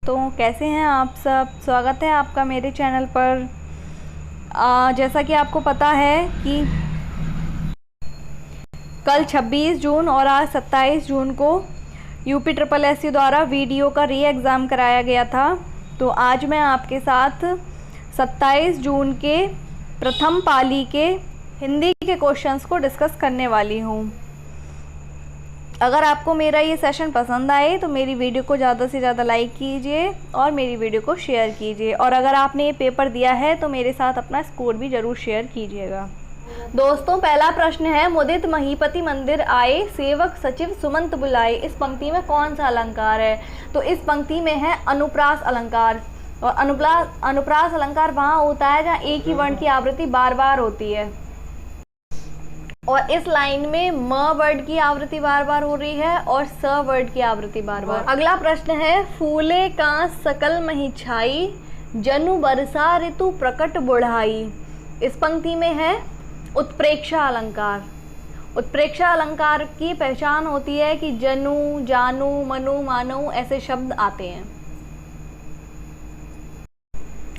दोस्तों, कैसे हैं आप सब। स्वागत है आपका मेरे चैनल पर। जैसा कि आपको पता है कि कल 26 जून और आज 27 जून को UPSSC द्वारा वीडियो का री एग्ज़ाम कराया गया था। तो आज मैं आपके साथ 27 जून के प्रथम पाली के हिंदी के क्वेश्चंस को डिस्कस करने वाली हूँ। अगर आपको मेरा ये सेशन पसंद आए तो मेरी वीडियो को ज़्यादा से ज़्यादा लाइक कीजिए और मेरी वीडियो को शेयर कीजिए। और अगर आपने ये पेपर दिया है तो मेरे साथ अपना स्कोर भी ज़रूर शेयर कीजिएगा। दोस्तों, पहला प्रश्न है, मुदित महीपति मंदिर आए, सेवक सचिव सुमंत बुलाए। इस पंक्ति में कौन सा अलंकार है? तो इस पंक्ति में है अनुप्रास अलंकार। और अनुप्रास अलंकार वहाँ होता है जहाँ एक ही वर्ण की आवृत्ति बार बार होती है। और इस लाइन में म वर्ड की आवृत्ति बार बार हो रही है और स वर्ड की आवृत्ति बार बार। अगला प्रश्न है, फूले का सकल मही छाई, जनु बरसा ऋतु प्रकट बुढ़ाई। इस पंक्ति में है उत्प्रेक्षा अलंकार। उत्प्रेक्षा अलंकार की पहचान होती है कि जनु, जानू, मनु, मानु ऐसे शब्द आते हैं।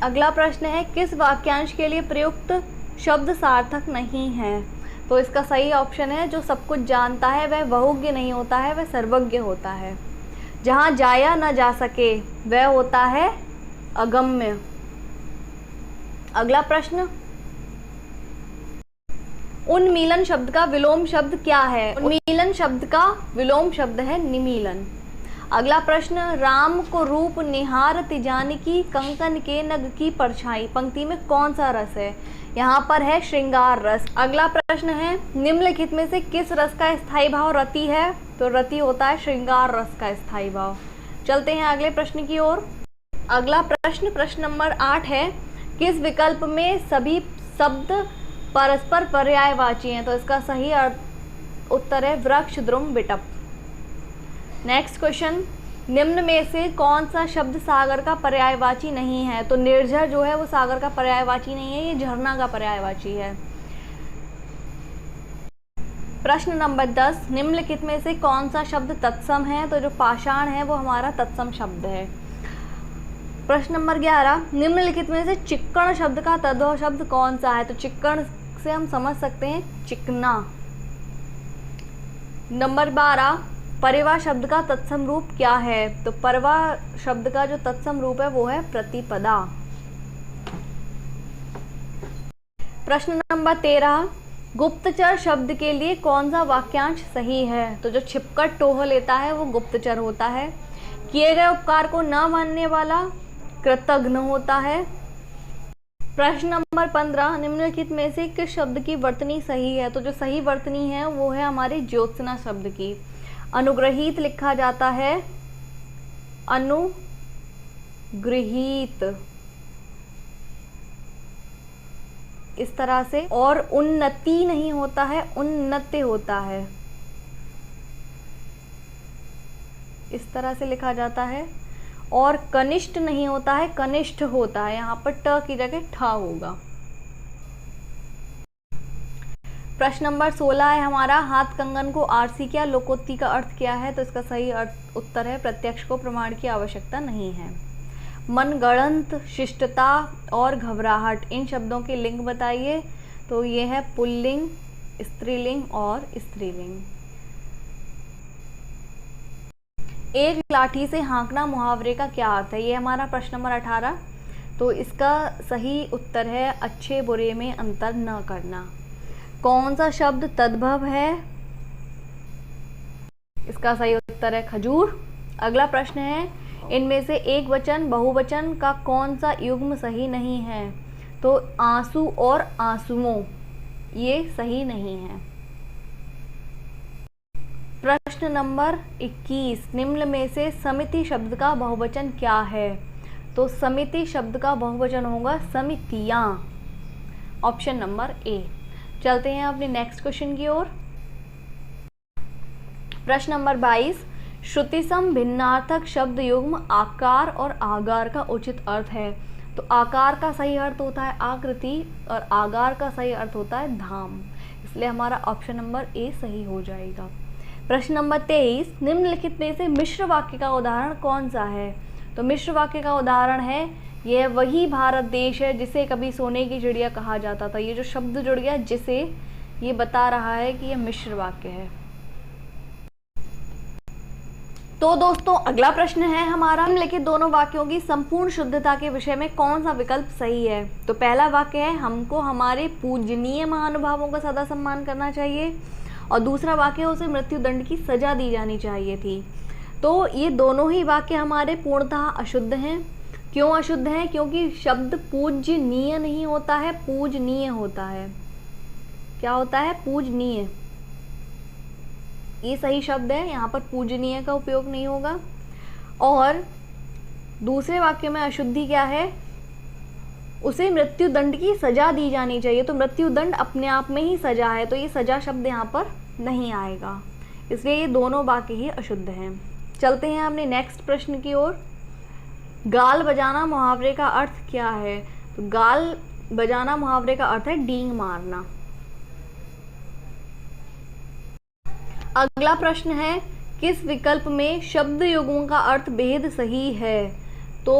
अगला प्रश्न है, किस वाक्यांश के लिए प्रयुक्त शब्द सार्थक नहीं है? तो इसका सही ऑप्शन है, जो सब कुछ जानता है वह बहुज्ञ नहीं होता है, वह सर्वज्ञ होता है। जहाँ जाया न जा सके वह होता है अगम्य। अगला प्रश्न, उन्मीलन शब्द का विलोम शब्द क्या है? उन्मीलन शब्द का विलोम शब्द है निमीलन। अगला प्रश्न, राम को रूप निहारति जानकी, कंकन के नग की परछाई। पंक्ति में कौन सा रस है? यहाँ पर है श्रृंगार रस। अगला प्रश्न है, निम्नलिखित में से किस रस का स्थायी भाव रति है? तो रति होता है श्रृंगार रस का स्थायी भाव। चलते हैं अगले प्रश्न की ओर। अगला प्रश्न, प्रश्न नंबर 8 है, किस विकल्प में सभी शब्द परस्पर पर्यायवाची हैं? तो इसका सही उत्तर है वृक्ष, द्रुम, बिटप। नेक्स्ट क्वेश्चन, निम्न में से कौन सा शब्द सागर का पर्यायवाची नहीं है? तो निर्झर जो है वो सागर का पर्यायवाची नहीं है, ये झरना का पर्यायवाची है। प्रश्न नंबर 10, निम्नलिखित में से कौन सा शब्द तत्सम है? तो जो पाषाण है वो हमारा तत्सम शब्द है। प्रश्न नंबर 11, निम्नलिखित में से चिक्कण शब्द का तद्भव शब्द कौन सा है? तो चिक्कण से हम समझ सकते हैं चिकना। नंबर 12, परिवा शब्द का तत्सम रूप क्या है? तो परवा शब्द का जो तत्सम रूप है वो है प्रतिपदा। प्रश्न नंबर 13, गुप्तचर शब्द के लिए कौन सा वाक्यांश सही है? तो जो छिपकर टोह लेता है वो गुप्तचर होता है। किए गए उपकार को न मानने वाला कृतघ्न होता है। प्रश्न नंबर 15, निम्नलिखित में से किस शब्द की वर्तनी सही है? तो जो सही वर्तनी है वो है हमारी ज्योत्सना शब्द की। अनुग्रहित लिखा जाता है अनुगृहीत, इस तरह से। और उन्नति नहीं होता है, उन्नति होता है, इस तरह से लिखा जाता है। और कनिष्ठ नहीं होता है, कनिष्ठ होता है, यहाँ पर ट की जगह ठ होगा। प्रश्न नंबर 16 है हमारा, हाथ कंगन को आरसी क्या, लोकोक्ति का अर्थ क्या है? तो इसका सही उत्तर है प्रत्यक्ष को प्रमाण की आवश्यकता नहीं है। मनगढ़ंत, शिष्टता और घबराहट, इन शब्दों के लिंग बताइए। तो ये है पुल्लिंग, स्त्रीलिंग और स्त्रीलिंग। एक लाठी से हाँकना मुहावरे का क्या अर्थ है? ये हमारा प्रश्न नंबर 18। तो इसका सही उत्तर है अच्छे बुरे में अंतर न करना। कौन सा शब्द तद्भव है? इसका सही उत्तर है खजूर। अगला प्रश्न है, इनमें से एक वचन बहुवचन का कौन सा युग्म सही नहीं है? तो आंसू और आंसुओं, ये सही नहीं है। प्रश्न नंबर 21, निम्न में से समिति शब्द का बहुवचन क्या है? तो समिति शब्द का बहुवचन होगा समितियां, ऑप्शन नंबर ए। चलते हैं अपने नेक्स्ट क्वेश्चन की ओर। प्रश्न नंबर 22, श्रुतिसम भिन्नार्थक शब्द युग्म आकार और आगार का उचित अर्थ है? तो आकार का सही अर्थ होता है आकृति और आगार का सही अर्थ होता है धाम, इसलिए हमारा ऑप्शन नंबर ए सही हो जाएगा। प्रश्न नंबर 23, निम्नलिखित में से मिश्र वाक्य का उदाहरण कौन सा है? तो मिश्र वाक्य का उदाहरण है, यह वही भारत देश है जिसे कभी सोने की चिड़िया कहा जाता था। ये जो शब्द जुड़ गया जिसे, ये बता रहा है कि यह मिश्र वाक्य है। तो दोस्तों अगला प्रश्न है हमारा, निम्नलिखित दोनों वाक्यों की संपूर्ण शुद्धता के विषय में कौन सा विकल्प सही है। तो पहला वाक्य है, हमको हमारे पूजनीय महानुभावों का सदा सम्मान करना चाहिए, और दूसरा वाक्य, उसे मृत्युदंड की सजा दी जानी चाहिए थी। तो ये दोनों ही वाक्य हमारे पूर्णतः अशुद्ध हैं। क्यों अशुद्ध हैं? क्योंकि शब्द पूजनीय नहीं होता है, पूजनीय होता है। क्या होता है? पूजनीय। ये सही शब्द है, यहाँ पर पूजनीय का उपयोग नहीं होगा। और दूसरे वाक्य में अशुद्धि क्या है? उसे मृत्युदंड की सजा दी जानी चाहिए। तो मृत्युदंड अपने आप में ही सजा है, तो ये सजा शब्द यहाँ पर नहीं आएगा, इसलिए ये दोनों वाक्य ही अशुद्ध हैं। चलते हैं अपने नेक्स्ट प्रश्न की ओर। गाल बजाना मुहावरे का अर्थ क्या है? तो गाल बजाना मुहावरे का अर्थ है डींग मारना। अगला प्रश्न है, किस विकल्प में शब्द युग्मों का अर्थ भेद सही है? तो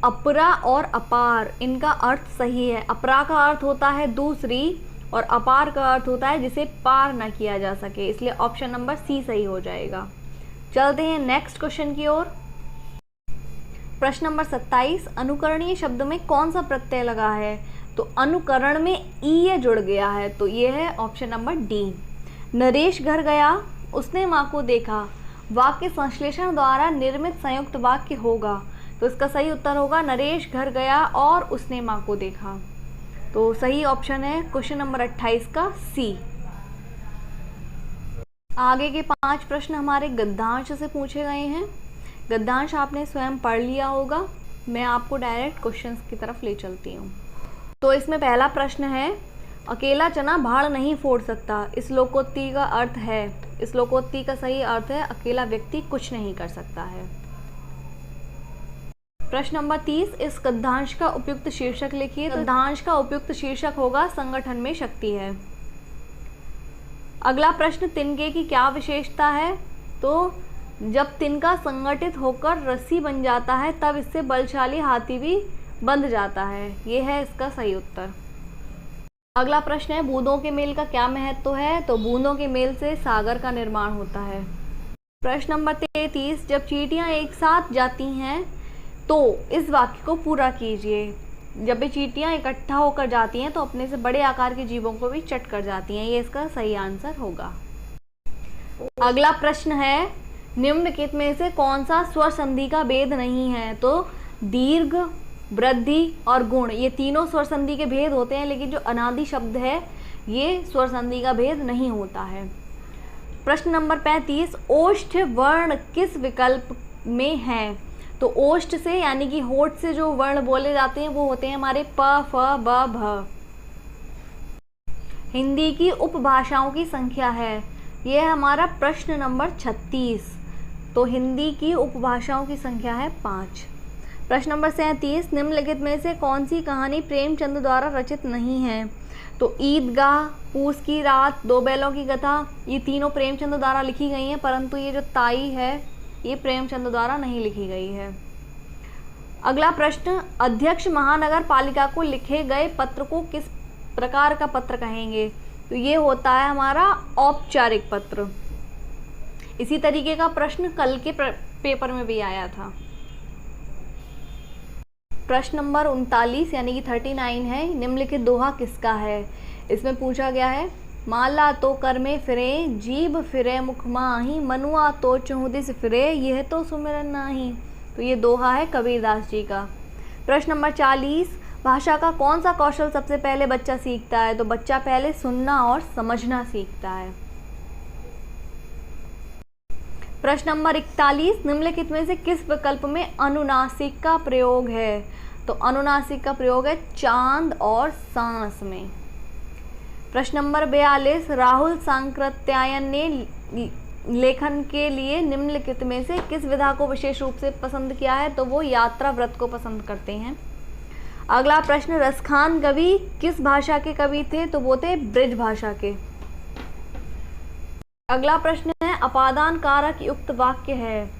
अपरा और अपार, इनका अर्थ सही है। अपरा का अर्थ होता है दूसरी, और अपार का अर्थ होता है जिसे पार न किया जा सके, इसलिए ऑप्शन नंबर सी सही हो जाएगा। चलते हैं नेक्स्ट क्वेश्चन की ओर। प्रश्न नंबर 27, अनुकरणीय शब्द में कौन सा प्रत्यय लगा है? तो अनुकरण में ई जुड़ गया है, तो ये है ऑप्शन नंबर डी। नरेश घर गया, उसने माँ को देखा, वाक्य संश्लेषण द्वारा निर्मित संयुक्त वाक्य होगा, तो इसका सही उत्तर होगा नरेश घर गया और उसने माँ को देखा। तो सही ऑप्शन है क्वेश्चन नंबर 28 का सी। आगे के 5 प्रश्न हमारे गद्यांश से पूछे गए हैं। गद्यांश आपने स्वयं पढ़ लिया होगा, मैं आपको डायरेक्ट क्वेश्चंस की तरफ ले चलती हूँ। तो इसमें पहला प्रश्न है, अकेला चना भाड़ नहीं फोड़ सकता, इस लोकोक्ति का अर्थ है। इस लोकोक्ति का सही अर्थ है, अकेला व्यक्ति कुछ नहीं कर सकता है। प्रश्न नंबर 30, इस गद्यांश का उपयुक्त शीर्षक लिखिए। गद्यांश का उपयुक्त शीर्षक होगा संगठन में शक्ति है। अगला प्रश्न, तिनके की क्या विशेषता है? तो जब तिनका संगठित होकर रस्सी बन जाता है तब इससे बलशाली हाथी भी बंध जाता है। ये है इसका सही उत्तर। अगला प्रश्न है, बूंदों के मेल का क्या महत्व है? तो बूंदों के मेल से सागर का निर्माण होता है। प्रश्न नंबर 33, जब चींटियां एक साथ जाती हैं तो इस वाक्य को पूरा कीजिए। जब ये चींटियां इकट्ठा होकर जाती हैं तो अपने से बड़े आकार के जीवों को भी चट कर जाती हैं। ये इसका सही आंसर होगा। अगला प्रश्न है, निम्नलिखित में से कौन सा स्वर संधि का भेद नहीं है? तो दीर्घ, वृद्धि और गुण, ये तीनों स्वर संधि के भेद होते हैं, लेकिन जो अनादि शब्द है ये स्वर संधि का भेद नहीं होता है। प्रश्न नंबर 35, ओष्ठ वर्ण किस विकल्प में है? तो ओष्ठ से यानी कि होठ से जो वर्ण बोले जाते हैं वो होते हैं हमारे प, फ, ब, भ। हिंदी की उपभाषाओं की संख्या है, ये है हमारा प्रश्न नंबर 36। तो हिंदी की उपभाषाओं की संख्या है 5। प्रश्न नंबर 37, निम्नलिखित में से कौन सी कहानी प्रेमचंद द्वारा रचित नहीं है? तो ईदगाह, पूस की रात, दो बैलों की कथा, ये तीनों प्रेमचंद द्वारा लिखी गई हैं, परंतु ये जो ताई है ये प्रेमचंद द्वारा नहीं लिखी गई है। अगला प्रश्न, अध्यक्ष महानगर पालिका को लिखे गए पत्र को किस प्रकार का पत्र कहेंगे? तो ये होता है हमारा औपचारिक पत्र। इसी तरीके का प्रश्न कल के पेपर में भी आया था। प्रश्न नंबर 39 यानी कि 39 है, निम्नलिखित दोहा किसका है? इसमें पूछा गया है, माला तो कर में फिरे, जीभ फिरे मुख माही, मनुआ तो चहुदिस फिरे, यह तो सुमिरन नाही। तो ये दोहा है कबीरदास जी का। प्रश्न नंबर 40, भाषा का कौन सा कौशल सबसे पहले बच्चा सीखता है? तो बच्चा पहले सुनना और समझना सीखता है। प्रश्न नंबर 41, निम्नलिखित में से किस विकल्प में अनुनासिक का प्रयोग है? तो अनुनासिक का प्रयोग है चांद और सांस में। प्रश्न नंबर 42, राहुल सांकृत्यायन ने लेखन के लिए निम्नलिखित में से किस विधा को विशेष रूप से पसंद किया है? तो वो यात्रा व्रत को पसंद करते हैं। अगला प्रश्न, रसखान कवि किस भाषा के कवि थे? तो वो थे ब्रज भाषा के। अगला प्रश्न है, अपादान कारक युक्त वाक्य है।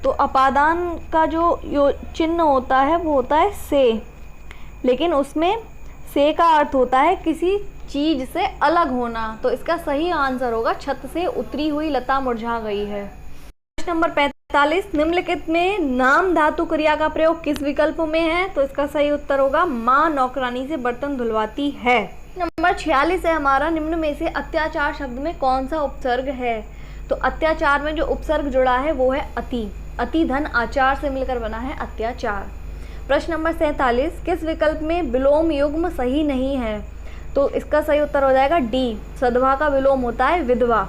तो अपादान का जो चिन्ह होता है वो होता है से, लेकिन उसमें से का अर्थ होता है किसी चीज से अलग होना। तो इसका सही आंसर होगा छत से उतरी हुई लता मुरझा गई है। प्रश्न नंबर 45, निम्नलिखित में नाम धातु क्रिया का प्रयोग किस विकल्प में है? तो इसका सही उत्तर होगा माँ नौकरानी से बर्तन धुलवाती है। नंबर 46 है हमारा, निम्न में से अत्याचार शब्द में कौन सा उपसर्ग है? तो अत्याचार में जो उपसर्ग जुड़ा है वो है अति। अति धन आचार से मिलकर बना है अत्याचार। प्रश्न नंबर 47, किस विकल्प में विलोम युग्म सही नहीं है? तो इसका सही उत्तर हो जाएगा डी, सद्भा का विलोम होता है विधवा।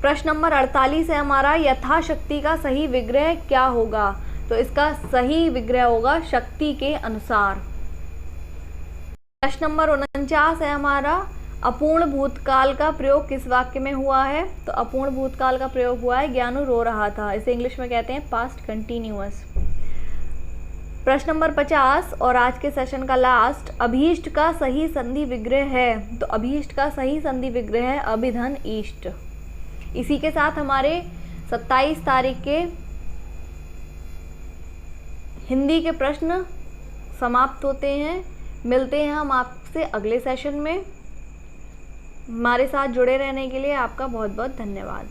प्रश्न नंबर 48 है हमारा, यथाशक्ति का सही विग्रह क्या होगा? तो इसका सही विग्रह होगा शक्ति के अनुसार। प्रश्न नंबर 49 है हमारा, अपूर्ण भूतकाल का प्रयोग किस वाक्य में हुआ है? तो अपूर्ण भूतकाल का प्रयोग हुआ है ज्ञानू रो रहा था, इसे इंग्लिश में कहते हैं पास्ट कंटिन्यूअस। प्रश्न नंबर 50 और आज के सेशन का लास्ट, अभीष्ट का सही संधि विग्रह है? तो अभीष्ट का सही संधि विग्रह है अभिधन इष्ट। इसी के साथ हमारे 27 तारीख के हिंदी के प्रश्न समाप्त होते हैं। मिलते हैं हम आपसे अगले सेशन में। हमारे साथ जुड़े रहने के लिए आपका बहुत बहुत धन्यवाद।